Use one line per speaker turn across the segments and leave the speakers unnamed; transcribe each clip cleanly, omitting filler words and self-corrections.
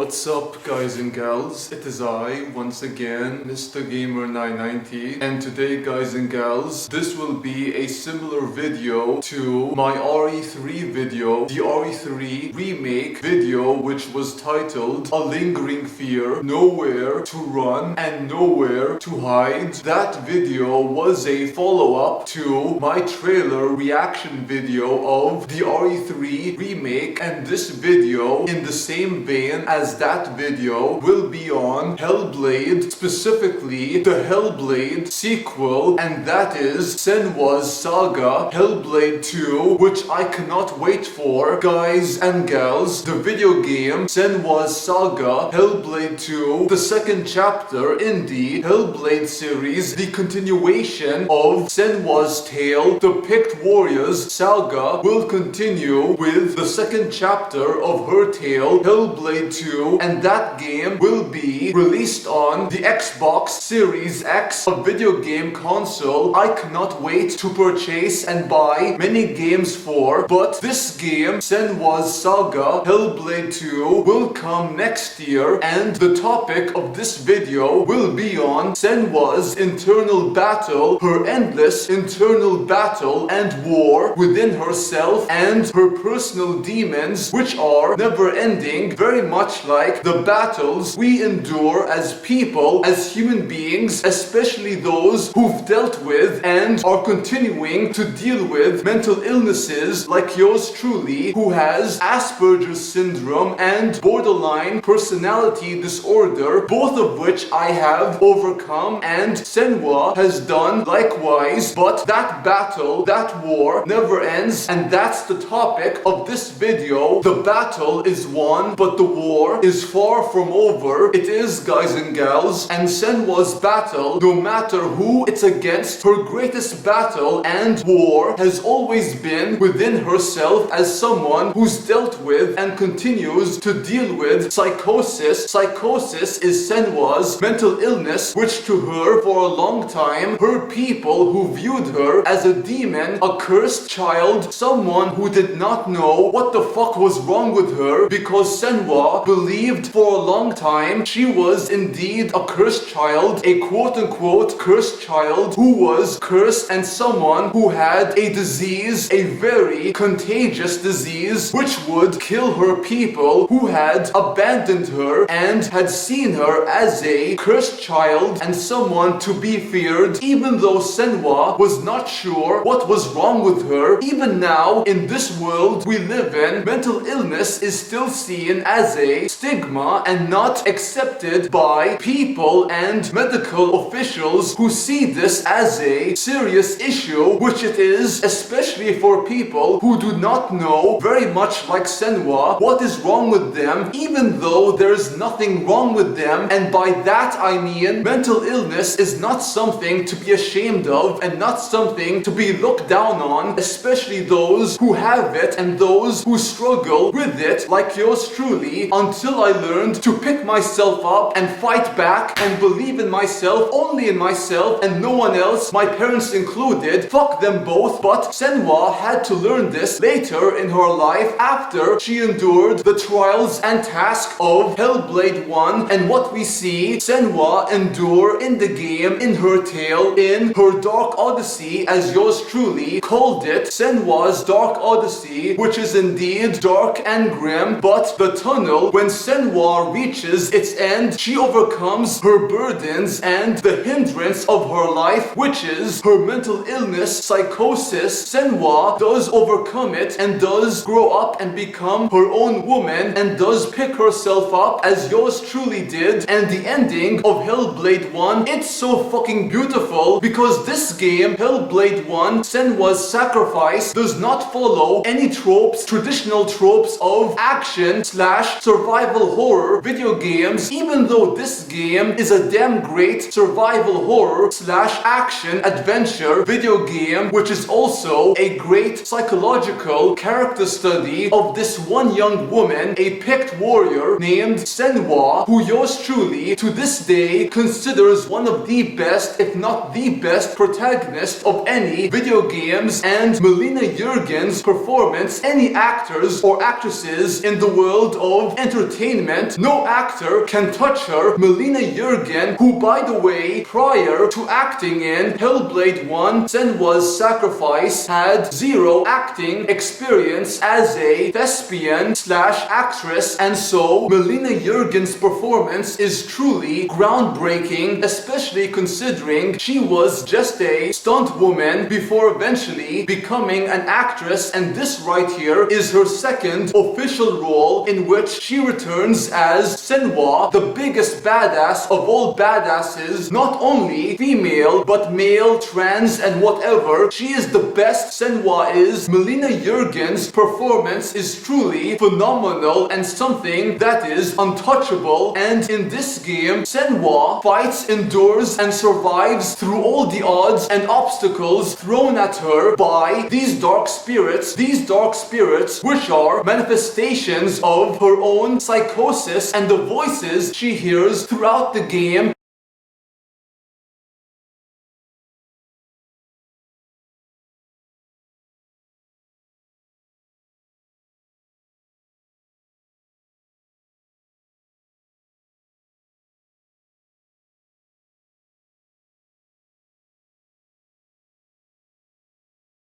What's up, guys and gals? It is I, once again, MR.GAMER 990, and today, guys and gals, this will be a similar video to my RE3 video, the RE3 remake video, which was titled A Lingering Fear, Nowhere to Run and Nowhere to Hide. That video was a follow-up to my trailer reaction video of the RE3 remake, and this video, in the same vein as that video, will be on Hellblade, specifically the Hellblade sequel, and that is Senua's Saga Hellblade 2, which I cannot wait for. Guys and gals, the video game Senua's Saga Hellblade 2, the second chapter in the Hellblade series, the continuation of Senua's tale, the Picked Warriors Saga, will continue with the second chapter of her tale, Hellblade 2, and that game will be released on the Xbox Series X, a video game console I cannot wait to purchase and buy many games for. But this game, Senua's Saga Hellblade 2, will come next year, and the topic of this video will be on Senua's internal battle, her endless internal battle and war within herself and her personal demons, which are never ending, very much like the battles we endure as people, as human beings, especially those who've dealt with and are continuing to deal with mental illnesses like yours truly, who has Asperger's syndrome and borderline personality disorder, both of which I have overcome, and Senua has done likewise. But that battle, that war, never ends, and that's the topic of this video. The battle is won, but the war is far from over. It is, guys and gals, and Senua's battle, no matter who it's against, her greatest battle and war has always been within herself, as someone who's dealt with and continues to deal with psychosis. Psychosis is Senua's mental illness, which to her for a long time, her people who viewed her as a demon, a cursed child, someone who did not know what the fuck was wrong with her, because Senua believed for a long time she was indeed a cursed child, a quote-unquote cursed child who was cursed, and someone who had a disease, a very contagious disease, which would kill her people, who had abandoned her and had seen her as a cursed child and someone to be feared. Even though Senua was not sure what was wrong with her, even now in this world we live in, mental illness is still seen as a stigma and not accepted by people and medical officials who see this as a serious issue, which it is, especially for people who do not know, very much like Senua, what is wrong with them, even though there's nothing wrong with them. And by that I mean mental illness is not something to be ashamed of and not something to be looked down on, especially those who have it and those who struggle with it, like yours truly, until I learned to pick myself up and fight back and believe in myself, only in myself and no one else, my parents included. Fuck them both. But Senua had to learn this later in her life, after she endured the trials and task of Hellblade 1, and what we see Senua endure in the game, in her tale, in her dark odyssey, as yours truly called it, Senua's dark odyssey, which is indeed dark and grim. But the tunnel, when Senua reaches its end, she overcomes her burdens and the hindrance of her life, which is her mental illness, psychosis. Senua does overcome it and does grow up and become her own woman and does pick herself up, as yours truly did. And the ending of Hellblade 1, it's so fucking beautiful, because this game, Hellblade 1, Senua's sacrifice, does not follow any tropes, traditional tropes of action slash survival horror video games, even though this game is a damn great survival horror slash action adventure video game, which is also a great psychological character study of this one young woman, a picked warrior named Senua, who yours truly to this day considers one of the best, if not the best, protagonist of any video games. And Melina Juergen's performance, any actors or actresses in the world of entertainment entertainment, no actor can touch her. Melina Jurgen, who by the way, prior to acting in Hellblade 1, Senua's Sacrifice, had zero acting experience as a thespian slash actress, and so Melina Jurgen's performance is truly groundbreaking, especially considering she was just a stunt woman before eventually becoming an actress, and this right here is her second official role in which she returns as Senua, the biggest badass of all badasses, not only female but male, trans, and whatever. She is the best Senua is. Melina Jurgen's performance is truly phenomenal and something that is untouchable, and in this game Senua fights, endures, and survives through all the odds and obstacles thrown at her by these dark spirits which are manifestations of her own psychosis and the voices she hears throughout the game.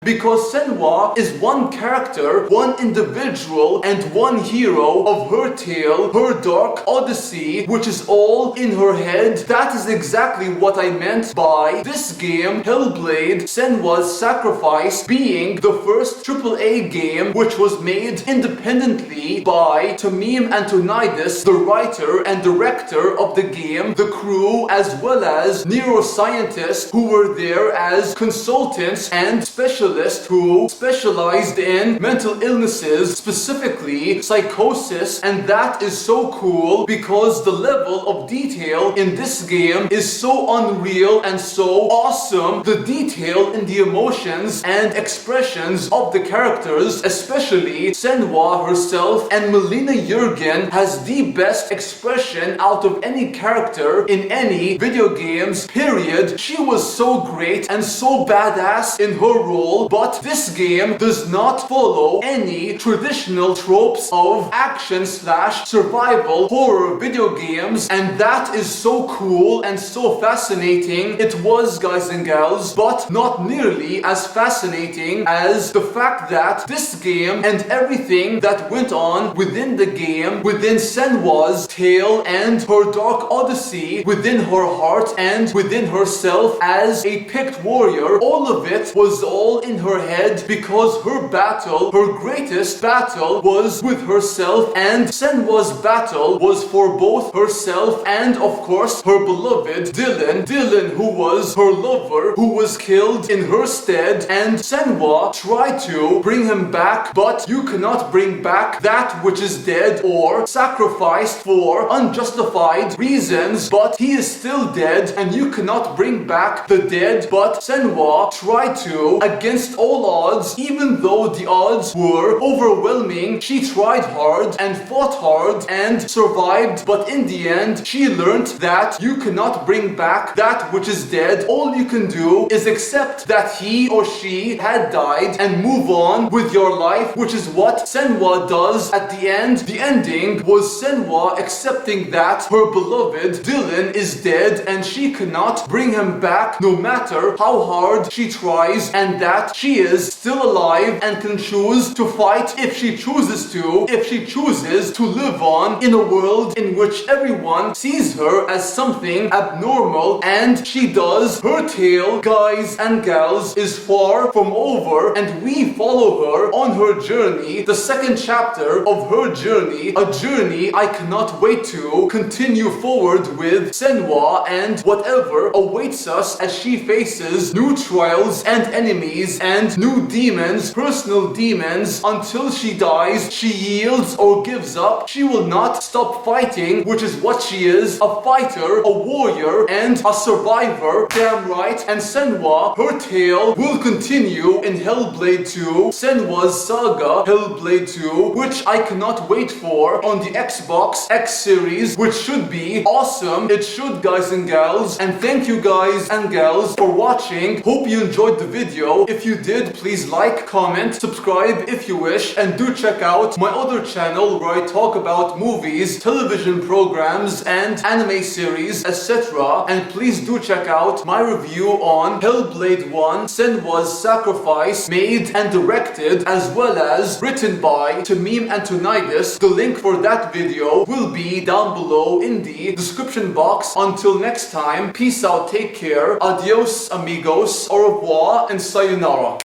Because Senua is one character, one individual, and one hero of her tale, her dark odyssey, which is all in her head. That is exactly what I meant by this game, Hellblade: Senua's Sacrifice, being the first AAA game which was made independently by Tamim Antonidis, the writer and director of the game, the crew, as well as neuroscientists who were there as consultants and specialists who specialized in mental illnesses, specifically psychosis, and that is so cool because the level of detail in this game is so unreal and so awesome. The detail in the emotions and expressions of the characters, especially Senua herself, and Melina Jurgen has the best expression out of any character in any video games, period. She was so great and so badass in her role. But this game does not follow any traditional tropes of action slash survival horror video games, and that is so cool and so fascinating. It was, guys and gals, but not nearly as fascinating as the fact that this game and everything that went on within the game, within Senua's tale and her dark odyssey, within her heart and within herself as a picked warrior, all of it was all in her head, because her battle, her greatest battle, was with herself, and Senua's battle was for both herself and of course her beloved Dylan, who was her lover, who was killed in her stead, and Senua tried to bring him back, but you cannot bring back that which is dead or sacrificed for unjustified reasons, but he is still dead and you cannot bring back the dead. But Senua tried to, against all odds, even though the odds were overwhelming, she tried hard and fought hard and survived, but in the end she learned that you cannot bring back that which is dead. All you can do is accept that he or she had died and move on with your life, which is what Senua does at the end. The ending was Senua accepting that her beloved Dylan is dead and she cannot bring him back no matter how hard she tries, and that she is still alive and can choose to fight if she chooses to, if she chooses to live on in a world in which everyone sees her as something abnormal, and she does. Her tale, guys and gals, is far from over, and we follow her on her journey, the second chapter of her journey, a journey I cannot wait to continue forward with Senua and whatever awaits us as she faces new trials and enemies and new demons, personal demons. Until she dies, she yields or gives up. She will not stop fighting, which is what she is, a fighter, a warrior, and a survivor. Damn right. And Senua, her tale will continue in Hellblade 2, Senua's Saga, Hellblade 2, which I cannot wait for on the Xbox X series, which should be awesome. It should, guys and gals. And thank you guys and gals for watching. Hope you enjoyed the video. If you did, please like, comment, subscribe if you wish, and do check out my other channel where I talk about movies, television programs, and anime series, etc. And please do check out my review on Hellblade 1, Senua's Sacrifice, made and directed as well as written by Tamim Antonides. The link for that video will be down below in the description box. Until next time, peace out, take care, adios amigos, au revoir, and sayonara.